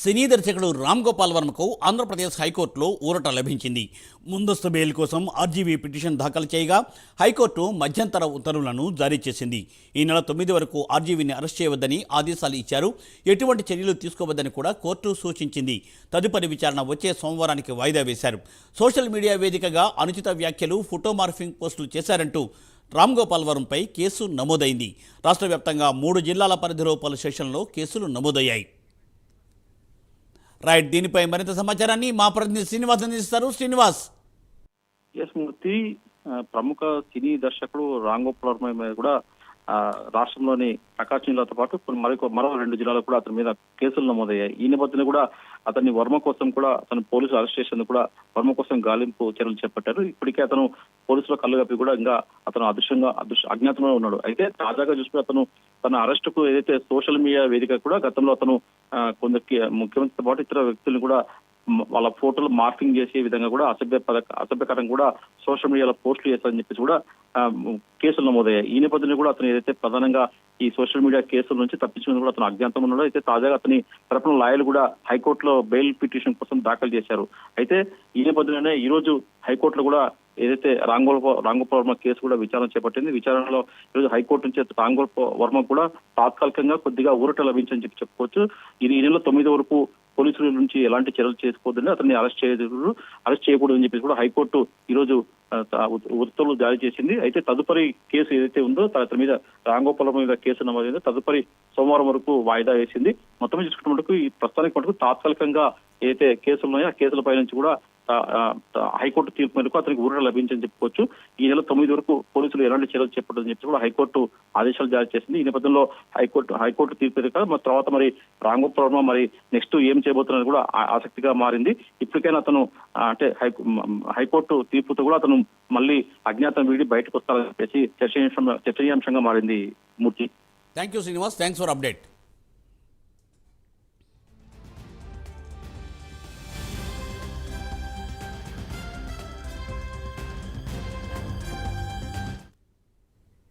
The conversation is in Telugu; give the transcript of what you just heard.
సినీ దర్శకుడు రామ్ గోపాల్ వర్మకు ఆంధ్రప్రదేశ్ హైకోర్టులో ఊరట లభించింది. ముందస్తు బెయిల్ కోసం ఆర్జీవీ పిటిషన్ దాఖలు చేయగా హైకోర్టు మధ్యంతర ఉత్తర్వులను జారీ చేసింది. ఈ నెల 9 వరకు ఆర్జీవీని అరెస్ట్ చేయవద్దని ఆదేశాలు ఇచ్చారు. ఎటువంటి చర్యలు తీసుకోవద్దని కూడా కోర్టు సూచించింది. తదుపరి విచారణ వచ్చే సోమవారానికి వాయిదా వేశారు. సోషల్ మీడియా వేదికగా అనుచిత వ్యాఖ్యలు, ఫోటో మార్ఫింగ్ పోస్టులు చేశారంటూ రామ్ గోపాల్ వర్మపై కేసు నమోదైంది. రాష్ట్ర వ్యాప్తంగా 3 జిల్లాల పరిధిలో పలు సెషన్లో కేసులు నమోదయ్యాయి. రైట్, దీనిపై మరింత సమాచారాన్ని మా ప్రతినిధి శ్రీనివాస్ అందిస్తారు. శ్రీనివాస్. మూర్తి, ప్రముఖ సినీ దర్శకుడు రామ్ గోపాల్ వర్మ మీద కూడా రాష్ట్రంలోని ప్రకాశం జిల్లాతో పాటు మరో 2 జిల్లాలో కూడా అతని మీద కేసులు నమోదయ్యాయి. ఈ నేపథ్యంలో కూడా అతన్ని వర్మ కోసం కూడా అతను పోలీసులు అరెస్ట్ చేసేందుకు కూడా వర్మ కోసం గాలింపు చర్యలు చేపట్టారు. ఇప్పటికే అతను పోలీసుల కళ్ళు కప్పి కూడా ఇంకా అతను అజ్ఞాతంలో ఉన్నాడు. అయితే తాజాగా చూస్తే అతను తన అరెస్టుకు ఏదైతే సోషల్ మీడియా వేదిక కూడా గతంలో అతను కొందరికి ముఖ్యమంత్రితో పాటు ఇతర వ్యక్తులను కూడా వాళ్ళ ఫోటోలు మార్ఫింగ్ చేసే విధంగా కూడా అసభ్యకరంగా కూడా సోషల్ మీడియాలో పోస్టులు చేస్తారని చెప్పేసి కూడా కేసులు నమోదయ్యాయి. ఈ నేపథ్యంలో కూడా అతను ఏదైతే ప్రధానంగా ఈ సోషల్ మీడియా కేసుల నుంచి తప్పించుకుని కూడా అతను అజ్ఞాతం ఉన్నాడు. అయితే తాజాగా అతని తరపున లాయర్లు కూడా హైకోర్టులో బెయిల్ పిటిషన్ కోసం దాఖలు చేశారు. అయితే ఈ నేపథ్యంలోనే ఈ రోజు హైకోర్టులో కూడా ఏదైతే రామ్ గోపాల్ వర్మ కేసు కూడా విచారణ చేపట్టింది. విచారణలో ఈరోజు హైకోర్టు నుంచి రామ్ గోపాల్ వర్మ కూడా తాత్కాలికంగా కొద్దిగా ఊరట లభించని చెప్పుకోవచ్చు. ఈ నెల 9 వరకు పోలీసుల నుంచి ఎలాంటి చర్యలు చేసుకోవద్దని, అతన్ని అరెస్ట్ చేయకూడదని చెప్పేసి కూడా హైకోర్టు ఈ రోజు ఉత్తర్వులు జారీ చేసింది. అయితే తదుపరి కేసు ఏదైతే ఉందో అతని మీద రామ్ గోపాల్ వర్మ మీద కేసు నమోదైందో తదుపరి సోమవారం వరకు వాయిదా వేసింది. మొత్తం చూసుకున్న మటుకు ఈ ప్రస్తుతానికి మటుకు తాత్కాలికంగా ఏదైతే కేసులు ఉన్నాయో ఆ కేసులపై నుంచి కూడా హైకోర్టు తీర్పు మేరకు అతనికి ఊరట లభించని చెప్పుకోవచ్చు. ఈ నెల 9 వరకు పోలీసులు ఎలాంటి చర్యలు చేపట్టదని చెప్పి కూడా హైకోర్టు ఆదేశాలు జారీ చేసింది. ఈ నేపథ్యంలో హైకోర్టు తీర్పు తర్వాత మరి రామ్ గోపాల్ వర్మ మరి నెక్స్ట్ ఏం చేయబోతున్నది కూడా ఆసక్తిగా మారింది. ఇప్పటికైనా అతను అంటే హైకోర్టు తీర్పుతో కూడా అతను మళ్ళీ అజ్ఞాతం వీడి బయటకు వస్తారని చెప్పేసి చర్చనీయాంశంగా మారింది. Murthy. Thank you Srinivas. Thanks for update.